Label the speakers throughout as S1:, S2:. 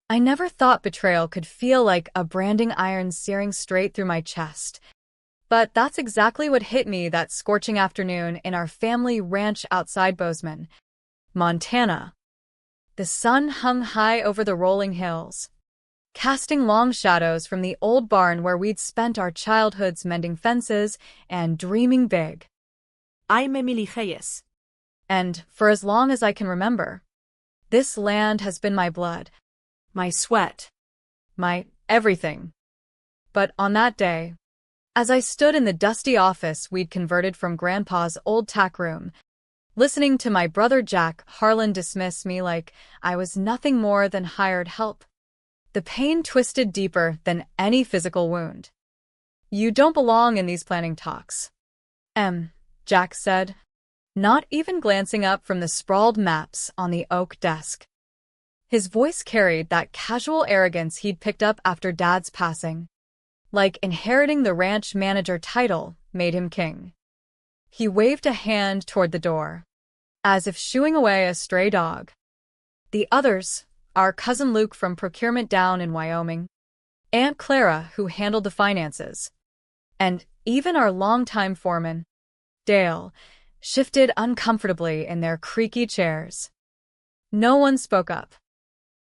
S1: I never thought betrayal could feel like a branding iron searing straight through my chest. But that's exactly what hit me that scorching afternoon in our family ranch outside Bozeman, Montana. The sun hung high over the rolling hills, casting long shadows from the old barn where we'd spent our childhoods mending fences and dreaming big.
S2: I'm Emily Hayes.
S1: And for as long as I can remember, this land has been my blood,
S2: My sweat.
S1: my everything. But on that day, as I stood in the dusty office we'd converted from Grandpa's old tack room, listening to my brother Jack Harlan dismiss me like I was nothing more than hired help, the pain twisted deeper than any physical wound. "You don't belong in these planning talks," Jack said, not even glancing up from the sprawled maps on the oak desk. His voice carried that casual arrogance he'd picked up after Dad's passing, like inheriting the ranch manager title made him king. He waved a hand toward the door, as if shooing away a stray dog. The others, our cousin Luke from procurement down in Wyoming, Aunt Clara who handled the finances, and even our longtime foreman, Dale, shifted uncomfortably in their creaky chairs. No one spoke up.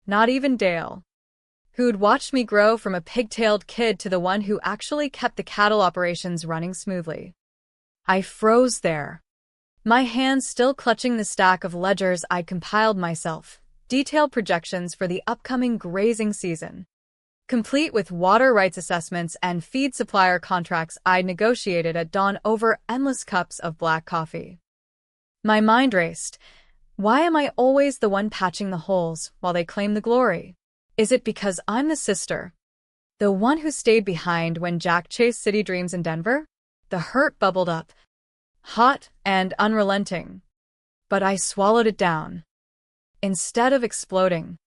S1: Not even Dale, who'd watched me grow from a pigtailed kid to the one who actually kept the cattle operations running smoothly. I froze there, my hands still clutching the stack of ledgers I'd compiled myself, detailed projections for the upcoming grazing season, complete with water rights assessments and feed supplier contracts I'd negotiated at dawn over endless cups of black coffee. My mind raced. Why am I always the one patching the holes while they claim the glory? Is it because I'm the sister, the one who stayed behind when Jack chased city dreams in Denver? The hurt bubbled up, hot and unrelenting. But I swallowed it down. Instead of exploding,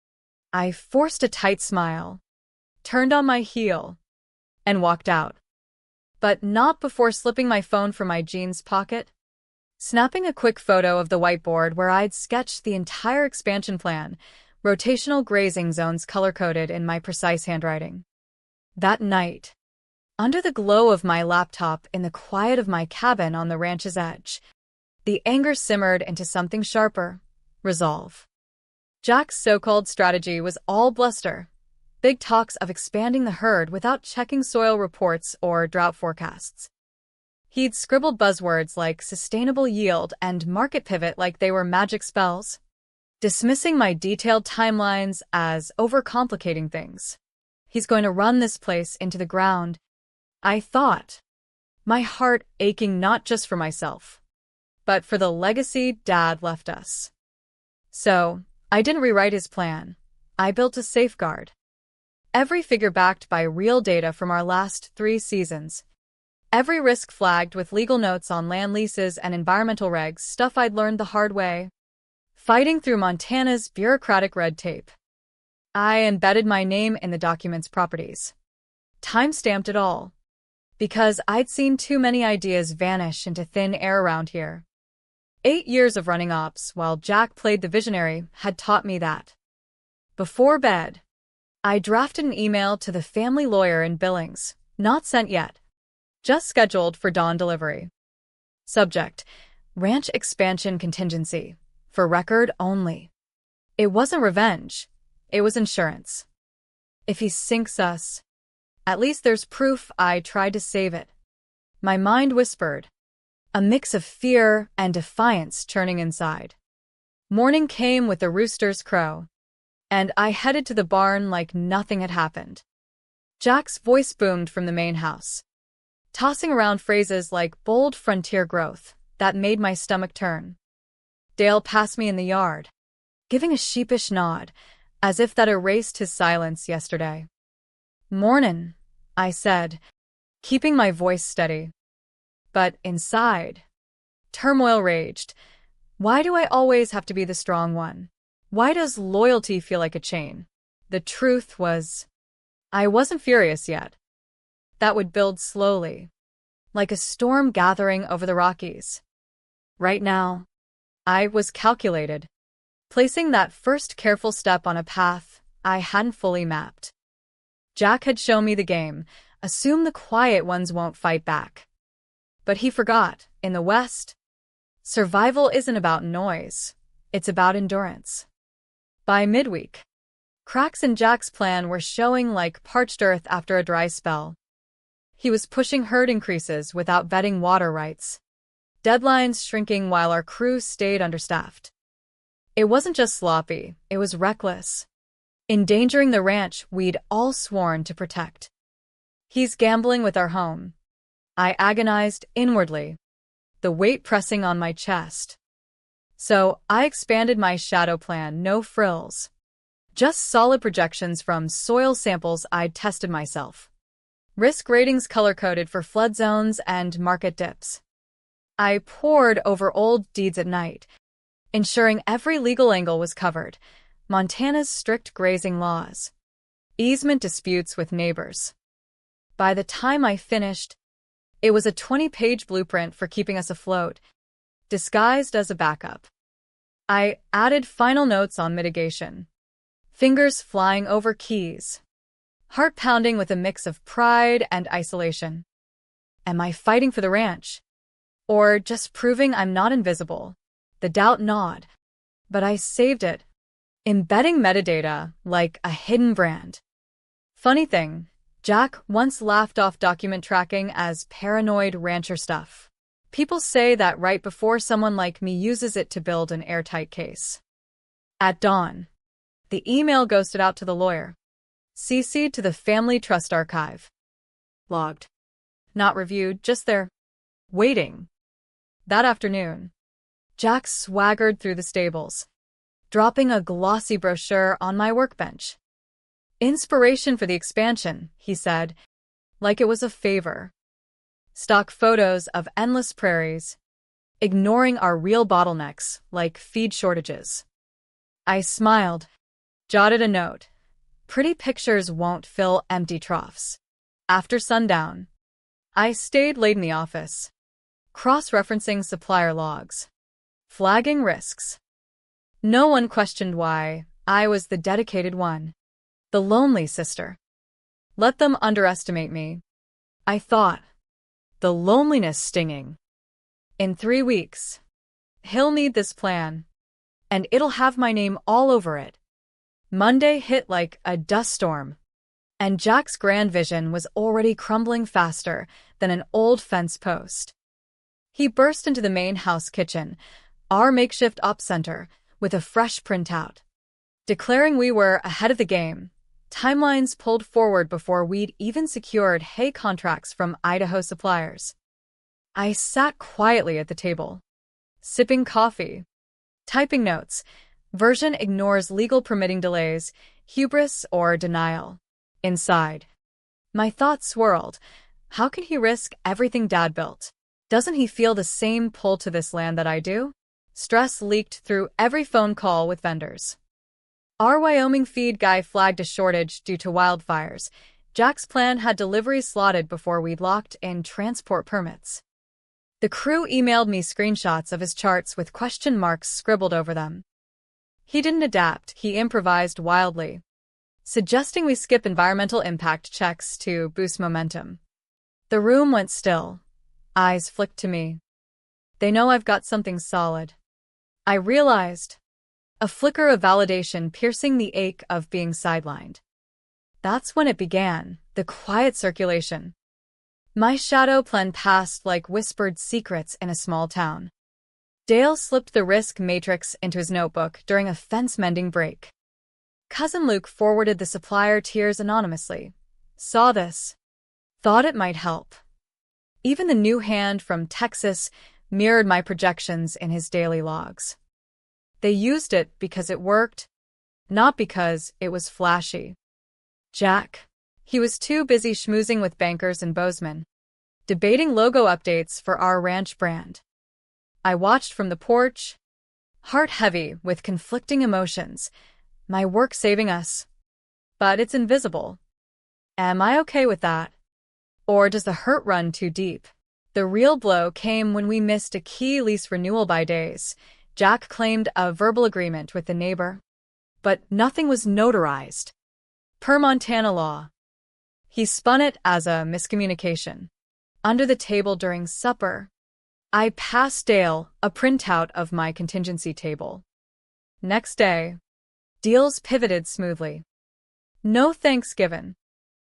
S1: I forced a tight smile, turned on my heel, and walked out. But not before slipping my phone from my jeans pocket, snapping a quick photo of the whiteboard where I'd sketched the entire expansion plan, rotational grazing zones color-coded in my precise handwriting. That night, under the glow of my laptop in the quiet of my cabin on the ranch's edge, the anger simmered into something sharper: resolve. Jack's so-called strategy was all bluster, big talks of expanding the herd without checking soil reports or drought forecasts. He'd scribbled buzzwords like sustainable yield and market pivot like they were magic spells, dismissing my detailed timelines as overcomplicating things. He's going to run this place into the ground, I thought, my heart aching not just for myself, but for the legacy Dad left us. So, I didn't rewrite his plan. I built a safeguard. Every figure backed by real data from our last 3 seasons. Every risk flagged with legal notes on land leases and environmental regs, stuff I'd learned the hard way, fighting through Montana's bureaucratic red tape. I embedded my name in the document's properties. Time-stamped it all. Because I'd seen too many ideas vanish into thin air around here. 8 years of running ops while Jack played the visionary had taught me that. Before bed, I drafted an email to the family lawyer in Billings, not sent yet, just scheduled for dawn delivery. Subject: Ranch expansion contingency, for record only. It wasn't revenge, it was insurance. If he sinks us, at least there's proof I tried to save it. My mind whispered, a mix of fear and defiance churning inside. Morning came with the rooster's crow, and I headed to the barn like nothing had happened. Jack's voice boomed from the main house, tossing around phrases like bold frontier growth that made my stomach turn. Dale passed me in the yard, giving a sheepish nod, as if that erased his silence yesterday. "Mornin'," I said, keeping my voice steady. But inside, turmoil raged. Why do I always have to be the strong one? Why does loyalty feel like a chain? The truth was, I wasn't furious yet. That would build slowly, like a storm gathering over the Rockies. Right now, I was calculated, placing that first careful step on a path I hadn't fully mapped. Jack had shown me the game. Assume the quiet ones won't fight back. But he forgot, in the West, survival isn't about noise. It's about endurance. By midweek, cracks in Jack's plan were showing like parched earth after a dry spell. He was pushing herd increases without vetting water rights. Deadlines shrinking while our crew stayed understaffed. It wasn't just sloppy, it was reckless. Endangering the ranch we'd all sworn to protect. He's gambling with our home. I agonized inwardly, the weight pressing on my chest. So I expanded my shadow plan, no frills. Just solid projections from soil samples I'd tested myself. Risk ratings color-coded for flood zones and market dips. I pored over old deeds at night, ensuring every legal angle was covered. Montana's strict grazing laws. Easement disputes with neighbors. By the time I finished, it was a 20-page blueprint for keeping us afloat, disguised as a backup. I added final notes on mitigation. Fingers flying over keys. Heart pounding with a mix of pride and isolation. Am I fighting for the ranch? Or just proving I'm not invisible? The doubt gnawed. But I saved it. Embedding metadata like a hidden brand. Funny thing, Jack once laughed off document tracking as paranoid rancher stuff. People say that right before someone like me uses it to build an airtight case. At dawn, the email ghosted out to the lawyer. CC'd to the Family Trust Archive. Logged. Not reviewed, just there. Waiting. That afternoon, Jack swaggered through the stables, dropping a glossy brochure on my workbench. Inspiration for the expansion, he said, like it was a favor. Stock photos of endless prairies, ignoring our real bottlenecks like feed shortages. I smiled, jotted a note. Pretty pictures won't fill empty troughs. After sundown, I stayed late in the office, cross-referencing supplier logs, flagging risks. No one questioned why. I was the dedicated one, the lonely sister. Let them underestimate me, I thought, the loneliness stinging. In 3 weeks, he'll need this plan, and it'll have my name all over it. Monday hit like a dust storm, and Jack's grand vision was already crumbling faster than an old fence post. He burst into the main house kitchen, our makeshift ops center, with a fresh printout, declaring we were ahead of the game, timelines pulled forward before we'd even secured hay contracts from Idaho suppliers. I sat quietly at the table, sipping coffee, typing notes. Version ignores legal permitting delays, hubris or denial. Inside, my thoughts swirled. How can he risk everything Dad built? Doesn't he feel the same pull to this land that I do? Stress leaked through every phone call with vendors. Our Wyoming feed guy flagged a shortage due to wildfires. Jack's plan had deliveries slotted before we'd locked in transport permits. The crew emailed me screenshots of his charts with question marks scribbled over them. He didn't adapt, he improvised wildly, suggesting we skip environmental impact checks to boost momentum. The room went still. Eyes flicked to me. They know I've got something solid. I realized, a flicker of validation piercing the ache of being sidelined. That's when it began, the quiet circulation. My shadow plan passed like whispered secrets in a small town. Dale slipped the risk matrix into his notebook during a fence-mending break. Cousin Luke forwarded the supplier tiers anonymously. Saw this. Thought it might help. Even the new hand from Texas mirrored my projections in his daily logs. They used it because it worked, not because it was flashy. Jack. He was too busy schmoozing with bankers in Bozeman, debating logo updates for our ranch brand. I watched from the porch, heart heavy with conflicting emotions. My work saving us. But it's invisible. Am I okay with that? Or does the hurt run too deep? The real blow came when we missed a key lease renewal by days. Jack claimed a verbal agreement with the neighbor. but nothing was notarized. Per Montana law. He spun it as a miscommunication. Under the table during supper, I passed Dale a printout of my contingency table. Next day, deals pivoted smoothly. No thanks given.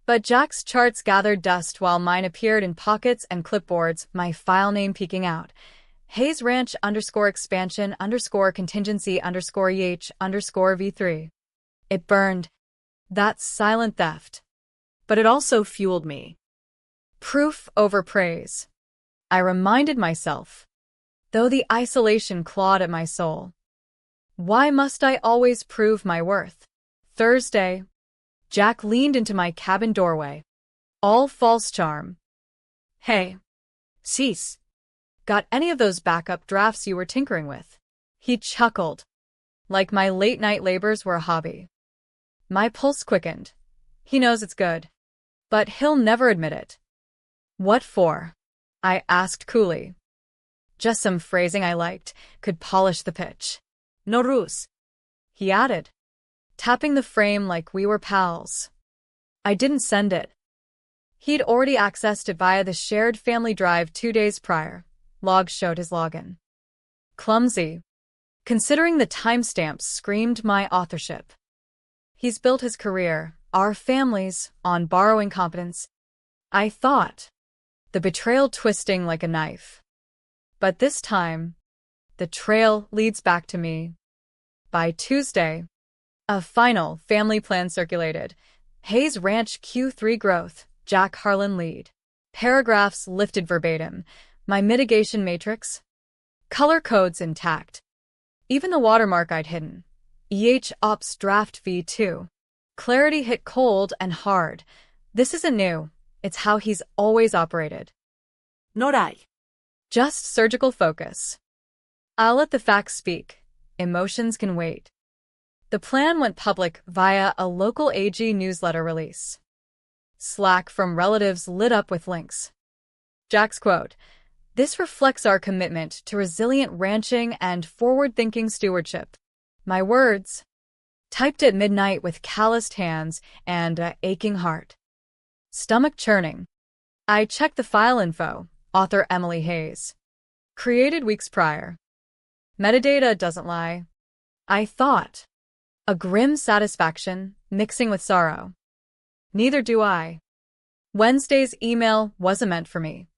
S1: But Jack's charts gathered dust while mine appeared in pockets and clipboards, my file name peeking out. Hayes Ranch _expansion _contingency _EH _V3. It burned. That's silent theft.
S2: But it also fueled me.
S1: Proof over praise. I reminded myself, though the isolation clawed at my soul. Why must I always prove my worth? Thursday, Jack leaned into my cabin doorway. All false charm. Hey,
S2: Sis.
S1: got any of those backup drafts you were tinkering with? He chuckled, like my late-night labors were a hobby. My pulse quickened. He knows it's good, but he'll never admit it. What for? I asked coolly. Just some phrasing I liked, could polish the pitch.
S2: No ruse.
S1: He added, tapping the frame like we were pals. I didn't send it. He'd already accessed it via the shared family drive 2 days prior. Logs showed his login. Clumsy. Considering the timestamps screamed my authorship. He's built his career, our families, on borrowing competence. I thought. The betrayal twisting like a knife. But this time, the trail leads back to me. By Tuesday, a final family plan circulated. Hayes Ranch Q3 growth, Jack Harlan lead. Paragraphs lifted verbatim. My mitigation matrix. Color codes intact. Even the watermark I'd hidden. EH Ops Draft V2. Clarity hit cold and hard. This isn't new. It's how he's always operated.
S2: Not I.
S1: Just surgical focus. I'll let the facts speak. Emotions can wait. The plan went public via a local AG newsletter release. Slack from relatives lit up with links. Jack's quote, "This reflects our commitment to resilient ranching and forward-thinking stewardship." My words, typed at midnight with calloused hands and an aching heart. Stomach churning. I checked the file info, author Emily Hayes. Created weeks prior. Metadata doesn't lie. I thought. A grim satisfaction, mixing with sorrow. Neither do I. Wednesday's email wasn't meant for me.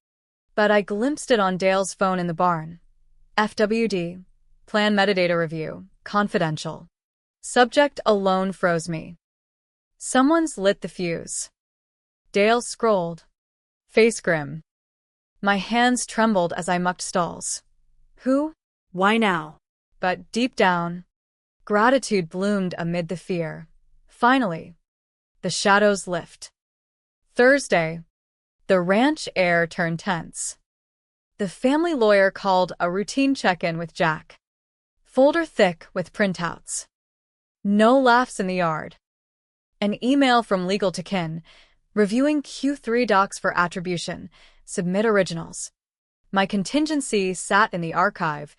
S1: But I glimpsed it on Dale's phone in the barn. FWD. Plan metadata review. Confidential. Subject alone froze me. Someone's lit the fuse. Dale scrolled. Face grim. My hands trembled as I mucked stalls. Who?
S2: Why now?
S1: But deep down, gratitude bloomed amid the fear. Finally, the shadows lift. Thursday, the ranch air turned tense. The family lawyer called a routine check-in with Jack. Folder thick with printouts. No laughs in the yard. An email from legal to kin, reviewing Q3 docs for attribution, submit originals. My contingency sat in the archive,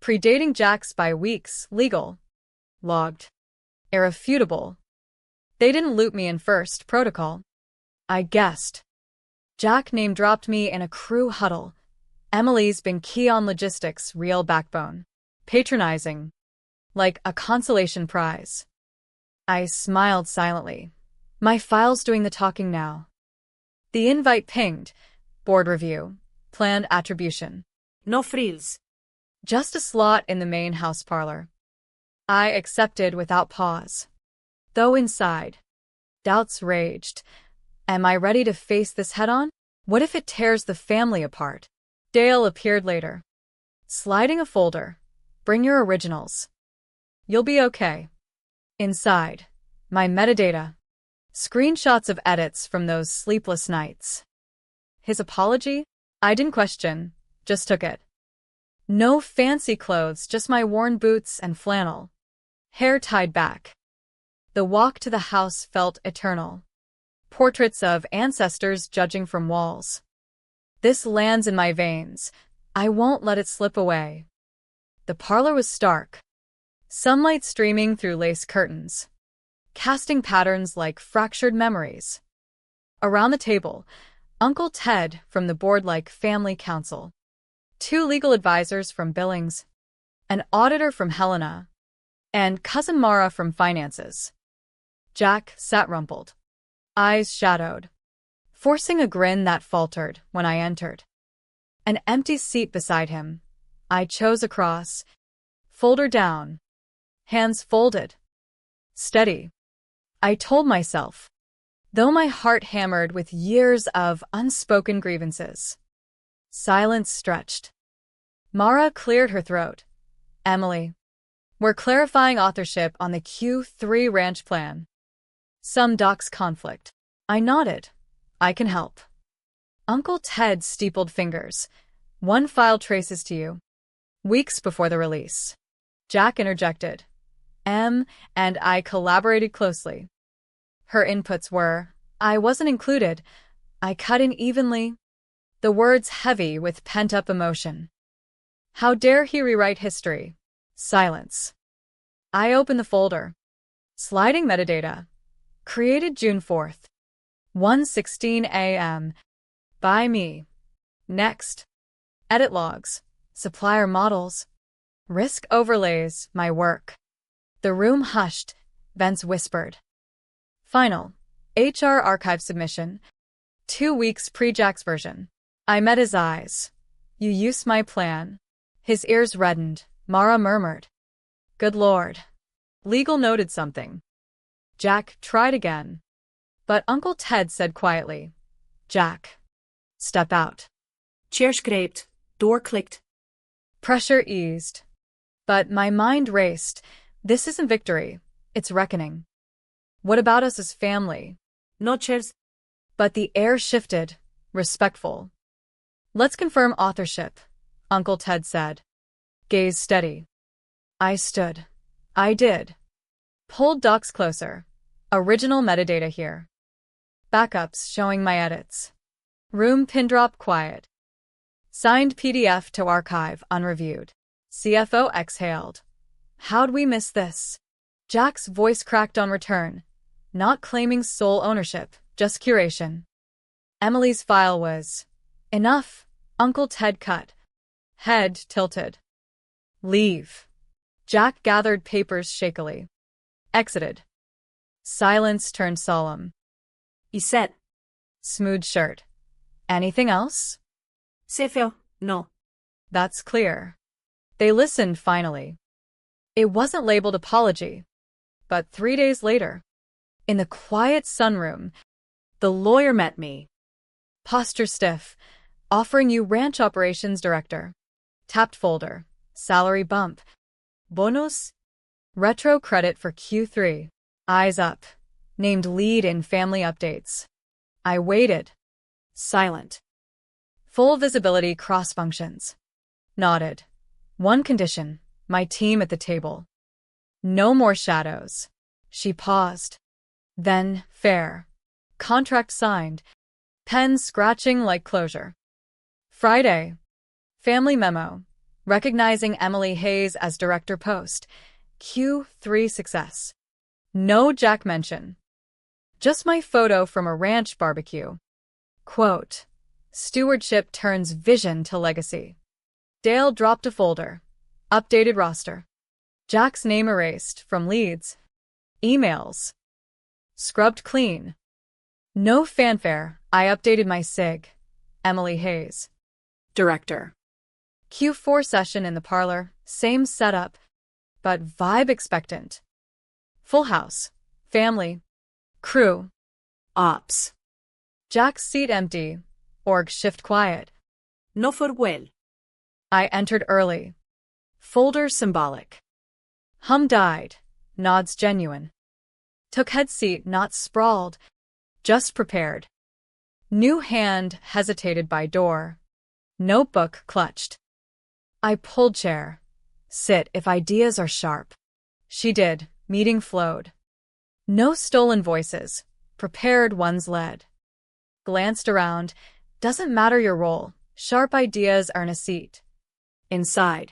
S1: predating Jack's by weeks, legal. Logged. Irrefutable. They didn't loop me in first, protocol. I guessed. Jack name-dropped me in a crew huddle. Emily's been key on logistics, real backbone. Patronizing. Like a consolation prize. I smiled silently. My file's doing the talking now. The invite pinged. Board review. Planned attribution.
S2: No frills.
S1: Just a slot in the main house parlor. I accepted without pause. Though inside, doubts raged. Am I ready to face this head-on? What if it tears the family apart? Dale appeared later. Sliding a folder. Bring your originals. You'll be okay. Inside, my metadata. Screenshots of edits from those sleepless nights. His apology? I didn't question, just took it. No fancy clothes, just my worn boots and flannel. Hair tied back. The walk to the house felt eternal. Portraits of ancestors judging from walls. This lands in my veins. I won't let it slip away. The parlor was stark. Sunlight streaming through lace curtains, casting patterns like fractured memories. Around the table, Uncle Ted from the board-like family council, two legal advisors from Billings, an auditor from Helena, and Cousin Mara from finances. Jack sat rumpled, eyes shadowed, forcing a grin that faltered when I entered. An empty seat beside him. I chose across, folder down, hands folded. Steady, I told myself, though my heart hammered with years of unspoken grievances. Silence stretched. Mara cleared her throat. Emily, we're clarifying authorship on the Q3 ranch plan. Some docs conflict. I nodded. I can help. Uncle Ted steepled fingers. One file traces to you. Weeks before the release. Jack interjected. And I collaborated closely. Her inputs were, I wasn't included. I cut in evenly. The words heavy with pent-up emotion. How dare he rewrite history? Silence. I opened the folder. Sliding metadata. Created June 4th. 1:16 a.m. By me. Next. Edit logs. Supplier models. Risk overlays, my work. The room hushed. Vance whispered. Final. HR archive submission. 2 weeks pre-Jack's version. I met his eyes. You used my plan. His ears reddened. Mara murmured. Good Lord. Legal noted something. Jack tried again. But Uncle Ted said quietly, Jack, step out.
S2: Chair scraped. Door clicked.
S1: Pressure eased. But my mind raced. This isn't victory. It's reckoning. What about us as family?
S2: No chairs.
S1: But the air shifted, respectful. Let's confirm authorship, Uncle Ted said. Gaze steady. I stood. I did. Pulled docs closer. Original metadata here. Backups showing my edits. Room pin drop quiet. Signed PDF to archive unreviewed. CFO exhaled. How'd we miss this? Jack's voice cracked on return. Not claiming sole ownership, just curation. Emily's file was enough. Uncle Ted cut. Head tilted. Leave. Jack gathered papers shakily. Exited. Silence turned solemn.
S2: Y said.
S1: Smooth shirt. Anything else?
S2: Se feo. No.
S1: That's clear. They listened finally. It wasn't labeled apology. But 3 days later, in the quiet sunroom, the lawyer met me. Posture stiff, offering you ranch operations director. Tapped folder. Salary bump. Bonus. Retro credit for Q3. Eyes up. Named lead in family updates. I waited. Silent. Full visibility cross functions. Nodded. One condition. My team at the table. No more shadows. She paused. Then, fair. Contract signed. Pen scratching like closure. Friday. Family memo. Recognizing Emily Hayes as director post. Q3 success. No Jack mention. Just my photo from a ranch barbecue. Quote, stewardship turns vision to legacy. Dale dropped a folder. Updated roster. Jack's name erased from leads. Emails. Scrubbed clean. No fanfare. I updated my SIG. Emily Hayes. Director. Q4 session in the parlor. Same setup. But vibe expectant. Full house. Family. Crew. Ops. Jack's seat empty. Org shift quiet.
S2: No farewell.
S1: I entered early. Folder symbolic. Hum died. Nods genuine. Took head seat not sprawled. Just prepared. New hand hesitated by door. Notebook clutched. I pulled chair. Sit if ideas are sharp. She did. Meeting flowed. No stolen voices. Prepared ones led. Glanced around. Doesn't matter your role. Sharp ideas earn a seat. Inside.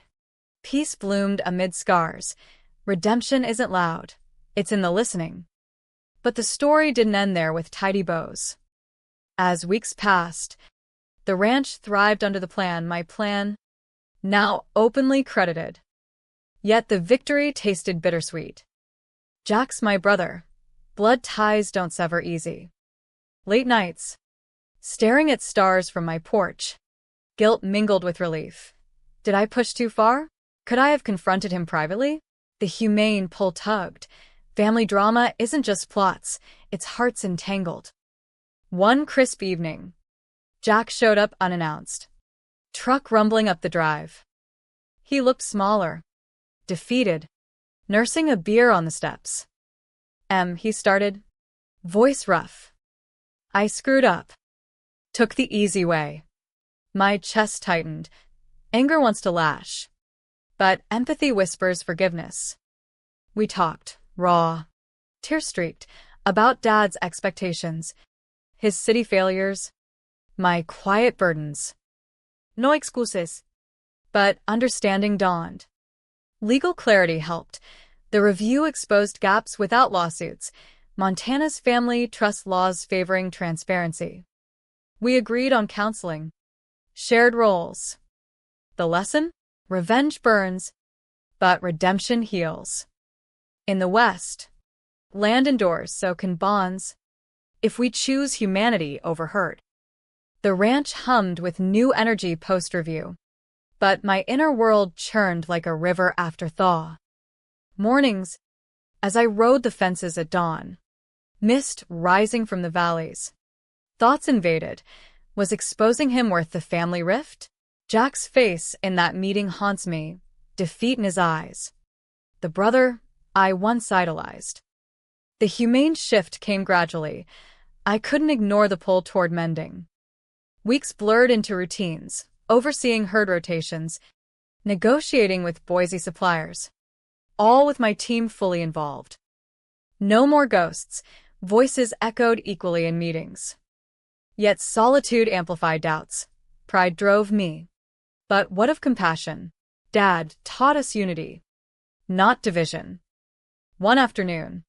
S1: Peace bloomed amid scars. Redemption isn't loud. It's in the listening. But the story didn't end there with tidy bows. As weeks passed, the ranch thrived under the plan, my plan, now openly credited. Yet the victory tasted bittersweet. Jack's my brother. Blood ties don't sever easy. Late nights, staring at stars from my porch, guilt mingled with relief. Did I push too far? Could I have confronted him privately? The humane pull tugged. Family drama isn't just plots, it's hearts entangled. One crisp evening, Jack showed up unannounced. Truck rumbling up the drive. He looked smaller, defeated, nursing a beer on the steps. He started, voice rough. I screwed up. Took the easy way. My chest tightened. Anger wants to lash, but empathy whispers forgiveness. We talked, raw, tear-streaked, about Dad's expectations, his city failures, my quiet burdens. No excuses. But understanding dawned. Legal clarity helped. The review exposed gaps without lawsuits. Montana's family trust laws favoring transparency. We agreed on counseling. Shared roles. The lesson? Revenge burns, but redemption heals. In the West, land endures, so can bonds, if we choose humanity over hurt. The ranch hummed with new energy post-review, but my inner world churned like a river after thaw. Mornings, as I rode the fences at dawn, mist rising from the valleys, thoughts invaded. Was exposing him worth the family rift? Jack's face in that meeting haunts me, defeat in his eyes. The brother I once idolized. The humane shift came gradually. I couldn't ignore the pull toward mending. Weeks blurred into routines, overseeing herd rotations, negotiating with Boise suppliers, all with my team fully involved. No more ghosts, voices echoed equally in meetings. Yet solitude amplified doubts. Pride drove me. But what of compassion? Dad taught us unity, not division. One afternoon,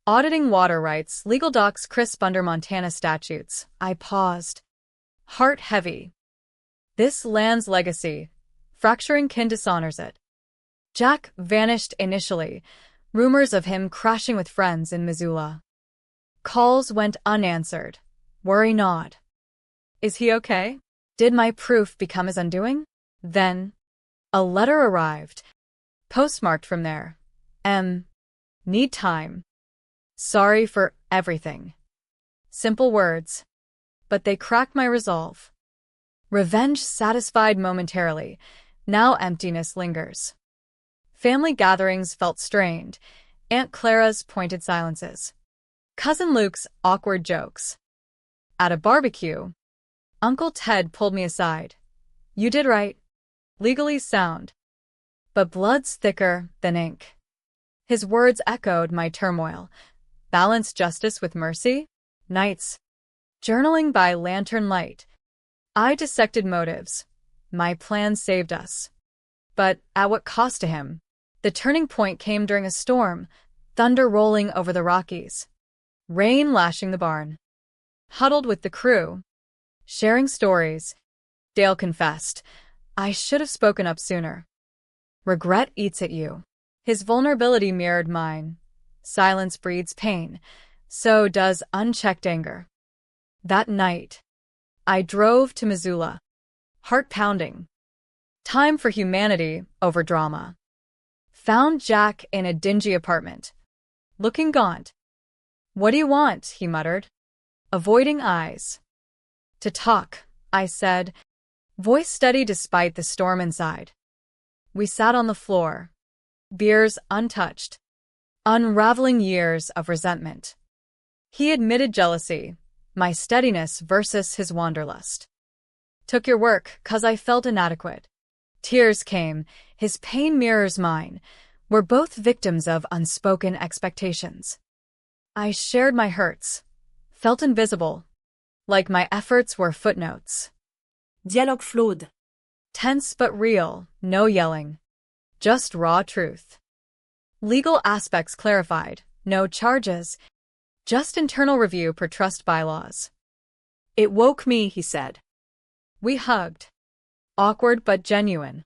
S1: auditing water rights, legal docs crisp under Montana statutes, I paused, heart heavy. This land's legacy, fracturing kin dishonors it. Jack vanished initially, rumors of him crashing with friends in Missoula. Calls went unanswered. Worry gnawed. Is he okay? Did my proof become his undoing? Then, a letter arrived, postmarked from there. Need time. Sorry for everything. Simple words, but they cracked my resolve. Revenge satisfied momentarily, now emptiness lingers. Family gatherings felt strained, Aunt Clara's pointed silences, Cousin Luke's awkward jokes. At a barbecue, Uncle Ted pulled me aside. You did right. Legally sound. But blood's thicker than ink. His words echoed my turmoil. Balance justice with mercy? Nights. Journaling by lantern light. I dissected motives. My plan saved us. But at what cost to him? The turning point came during a storm, thunder rolling over the Rockies, rain lashing the barn. Huddled with the crew, sharing stories, Dale confessed, I should have spoken up sooner. Regret eats at you. His vulnerability mirrored mine. Silence breeds pain. So does unchecked anger. That night, I drove to Missoula, heart pounding. Time for humanity over drama. Found Jack in a dingy apartment, looking gaunt. What do you want? He muttered, avoiding eyes. To talk, I said, voice steady despite the storm inside. We sat on the floor, beers untouched, unraveling years of resentment. He admitted jealousy, my steadiness versus his wanderlust. Took your work 'cause I felt inadequate. Tears came, his pain mirrors mine. We're both victims of unspoken expectations. I shared my hurts, felt invisible, like my efforts were footnotes.
S2: Dialogue fluid.
S1: Tense but real, no yelling. Just raw truth. Legal aspects clarified, no charges, just internal review per trust bylaws.
S2: It woke me, he said.
S1: We hugged. Awkward but genuine.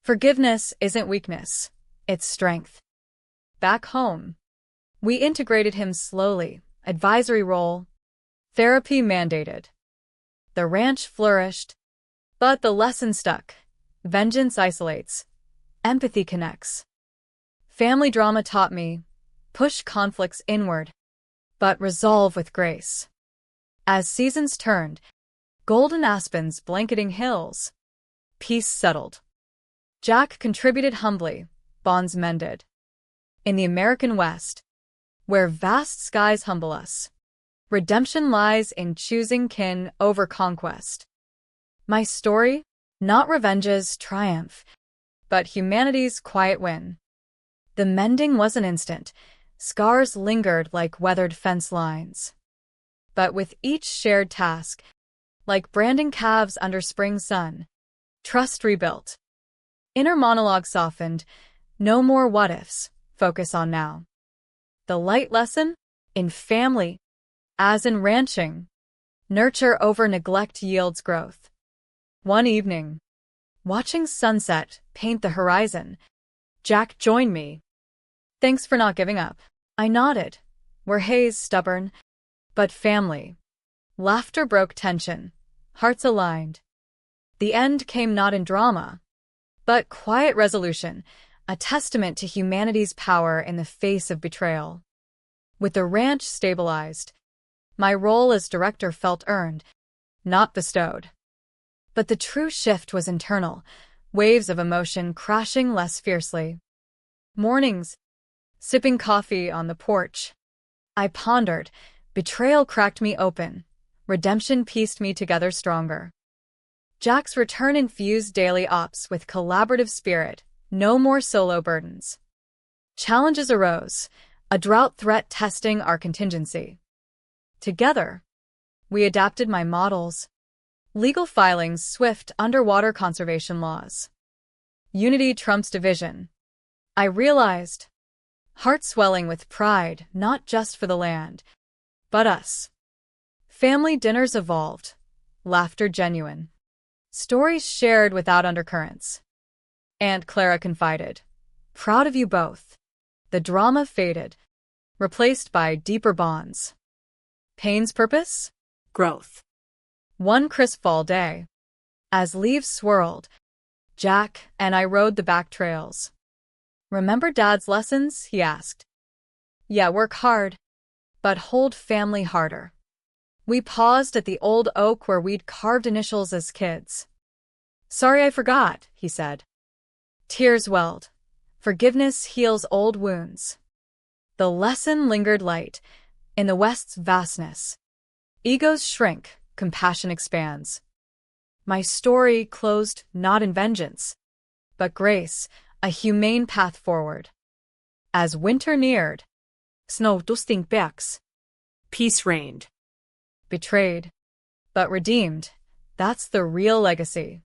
S1: Forgiveness isn't weakness, it's strength. Back home, we integrated him slowly, advisory role, therapy mandated. The ranch flourished, but the lesson stuck. Vengeance isolates, empathy connects. Family drama taught me, push conflicts inward, but resolve with grace. As seasons turned, golden aspens blanketing hills, peace settled. Jack contributed humbly, bonds mended. In the American West, where vast skies humble us, redemption lies in choosing kin over conquest. My story, not revenge's triumph, but humanity's quiet win. The mending wasn't instant. Scars lingered like weathered fence lines. But with each shared task, like branding calves under spring sun, trust rebuilt. Inner monologue softened, no more what-ifs, focus on now. The light lesson? In family, as in ranching, nurture over neglect yields growth. One evening, watching sunset paint the horizon, Jack joined me. Thanks for not giving up. I nodded. We're Hayes, stubborn, but family. Laughter broke tension, hearts aligned. The end came not in drama, but quiet resolution, a testament to humanity's power in the face of betrayal. With the ranch stabilized, my role as director felt earned, not bestowed. But the true shift was internal, waves of emotion crashing less fiercely. Mornings, sipping coffee on the porch, I pondered. Betrayal cracked me open. Redemption pieced me together stronger. Jack's return infused daily ops with collaborative spirit, no more solo burdens. Challenges arose, a drought threat testing our contingency. Together, we adapted my models. Legal filings, swift underwater conservation laws. Unity trumps division. I realized, heart swelling with pride, not just for the land, but us. Family dinners evolved, laughter genuine. Stories shared without undercurrents. Aunt Clara confided, proud of you both. The drama faded, replaced by deeper bonds. Pain's purpose?
S2: Growth.
S1: One crisp fall day, as leaves swirled, Jack and I rode the back trails. Remember Dad's lessons? He asked. Yeah, work hard, but hold family harder. We paused at the old oak where we'd carved initials as kids. Sorry I forgot, he said. Tears welled. Forgiveness heals old wounds. The lesson lingered light in the West's vastness. Egos shrink, compassion expands. My story closed not in vengeance, but grace, a humane path forward. As winter neared, snow dusting backs.
S2: Peace reigned.
S1: Betrayed, but redeemed, that's the real legacy.